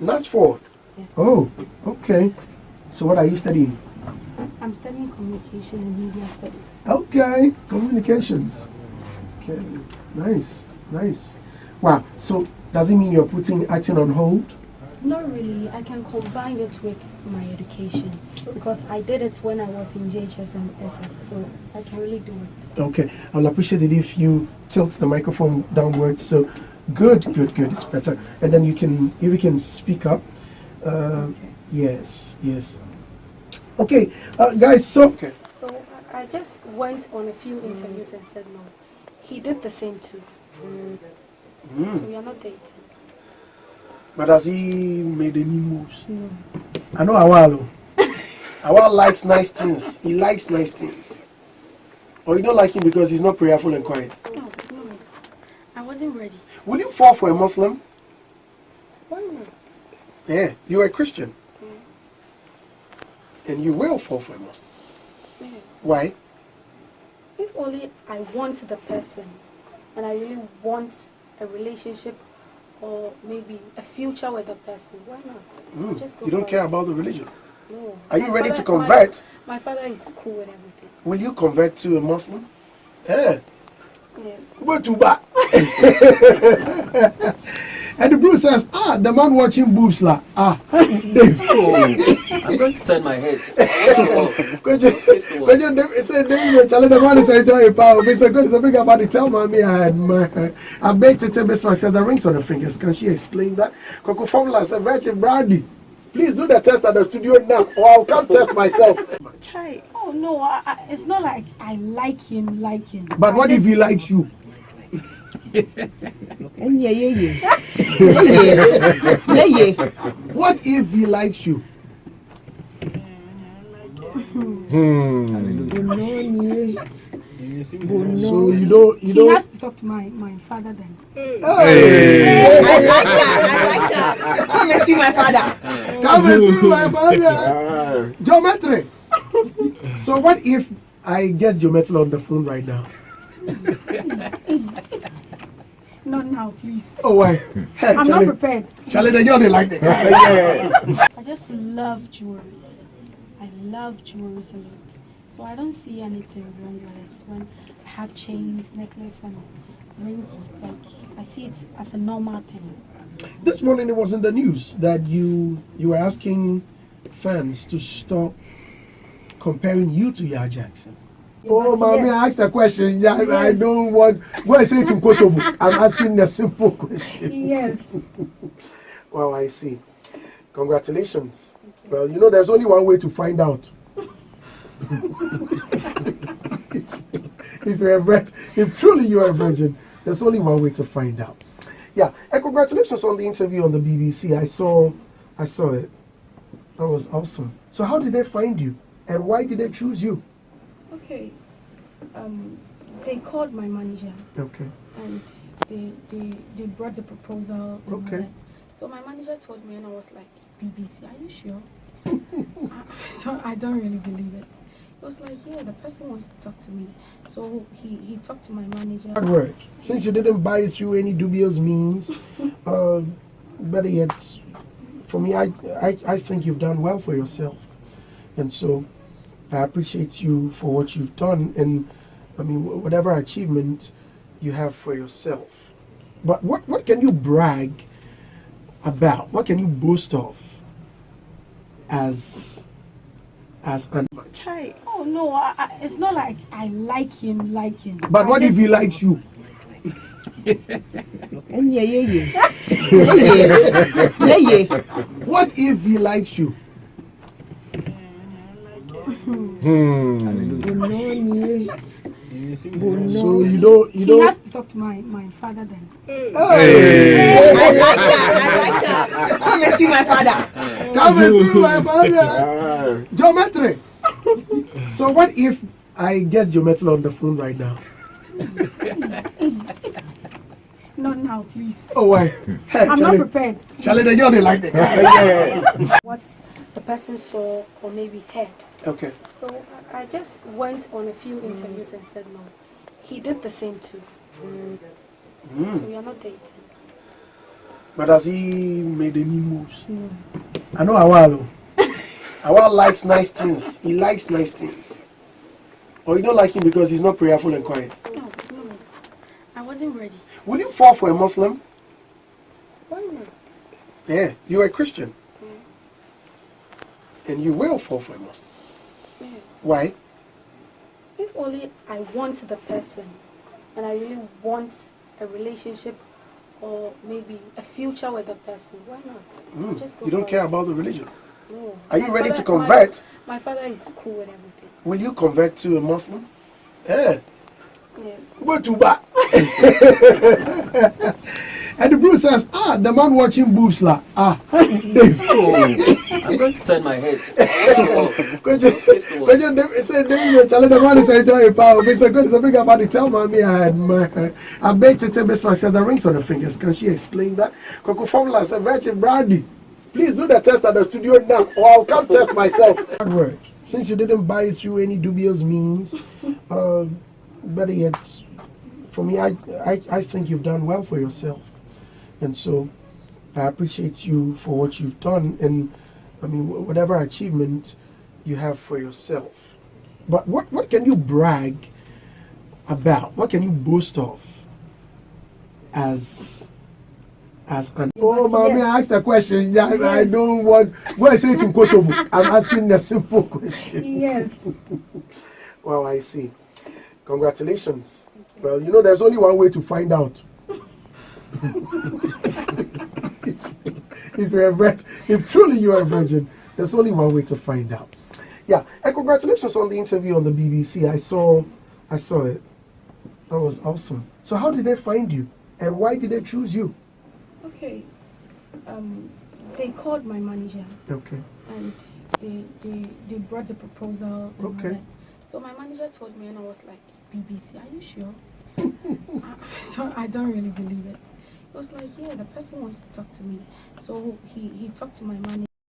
Knatsford. Yes. Oh, okay. So what are you studying? I'm studying communication and media studies. Okay, communications. Okay, nice. Wow, so does it mean you're putting acting on hold? Not really. I can combine it with my education because I did it when I was in JHS and SS, so I can really do it. Okay, I'll appreciate it if you tilt the microphone downwards. So good. It's better. And then if you can speak up. Okay. Yes. Okay, guys. So So I just went on a few interviews and said no. He did the same too. So we are not dating. but has he made any moves? No. I know Awalo. Awalo likes nice things. He likes nice things. Or you don't like him because he's not prayerful and quiet? No. I wasn't ready. Will you fall for a Muslim? Why not? Yeah, you're a Christian. And you will fall for a Muslim. Yeah. Why? If only I want the person and I really want a relationship or maybe a future with the person, why not? Just go You don't for care it. about the religion? No. Are you My ready father- to convert? My father is cool with everything. Will you convert to a Muslim? Yeah. Yes. But too bad. And the bro says, the man watching boobs la. Dave. I'm going to turn my head. Question Dave said Dave telling the man is enjoying power. Mr. God is a big about it. Tell mommy I admire her. I bet to tell Miss myself the rings on her fingers. Can she explain that? Coco Formula said Virgin Brandy. Please do the test at the studio now, or I'll come test myself. Chai. Oh no, it's not like I like him. But what if he likes you? What if he likes you? So you don't. He has to talk to my father then. Hey. I like that. Come and see my father. Come and see my father. Geometry. So what if I get Geometry on the phone right now? Not now, please. Oh why? Hey, I'm not prepared. Charlie, the young they like that. I just love jewelry. I love jewelry a lot. So I don't see anything wrong with it. When I have chains, necklace, and rings, like I see it as a normal thing. This morning it was in the news that you were asking fans to stop comparing you to Yah Jackson. Oh, Mommy, I asked a question. Yeah, Yes. I don't want. Go and say it in Kosovo. I'm asking a simple question. Yes. Well, I see. Congratulations. Well, you know, there's only one way to find out. if you're a virgin, if truly you are a virgin, there's only one way to find out. Yeah, and congratulations on the interview on the BBC. I saw it. That was awesome. So how did they find you, and why did they choose you? Okay. They called my manager. Okay. And they brought the proposal. And Okay. all that. So my manager told me, and I was like, BBC, are you sure? So I don't really believe it. He was like, yeah, the person wants to talk to me. So he talked to my manager. Hard work. Since you didn't buy it through any dubious means, better yet, for me, I think you've done well for yourself, and so I appreciate you for what you've done, and I mean whatever achievement you have for yourself. But what can you brag about? What can you boast of as an Chai. Oh no, it's not like I like him. But what if he likes you? What if he likes you? So you don't. He has to talk to my father then. Hey. I like that. Come and see my father. Come and see my father. Geometry. So what if I get Geometry on the phone right now? Not now, please. Oh why? Hey, I'm not prepared. Charlie, the young they like that. What the person saw or maybe heard. Okay. So I just went on a few interviews and said no. He did the same too. So we are not dating. But has he made any moves? No. I know Awalo. Awalo likes nice things. He likes nice things. Or you don't like him because he's not prayerful and quiet. No. I wasn't ready. Will you fall for a Muslim? Why not? Yeah, you're a Christian. Yeah. And you will fall for a Muslim. Yeah. Why? If only I want the person and I really want a relationship or maybe a future with the person, why not? Just go You don't for care it. about the religion. No. Are you My ready father- to convert? My father is cool with everything. Will you convert to a Muslim? Yeah. Yes. Go to back. And the Bruce says, the man watching boobs la. Dave. I'm going to turn my head. Question David said, David, tell the man is enjoying power. Mr. Good is a big about the tell mommy I had I bet to tell Miss Max the rings on her fingers. Can she explain that? Coco Formula said, Virgin Brandy. Please do the test at the studio now, or I'll come test myself. Hard work. Since you didn't buy it through any dubious means, better yet, for me, I think you've done well for yourself. And so I appreciate you for what you've done and I mean whatever achievement you have for yourself. But what can you brag about? What can you boast of as an Mommy, I asked a question. Yeah, I don't want go and say it in Kosovo. I'm asking a simple question. Yes. Well, I see. Congratulations. Well, you know there's only one way to find out. If you're a virgin, if truly you are a virgin, there's only one way to find out. Yeah, and congratulations on the interview on the BBC. I saw it. That was awesome. So how did they find you, and why did they choose you? Okay. They called my manager. Okay. And they brought the proposal. And Okay. all that. So my manager told me, and I was like, BBC, are you sure? I don't really believe it. He was like, yeah, the person wants to talk to me. So he talked to my manager.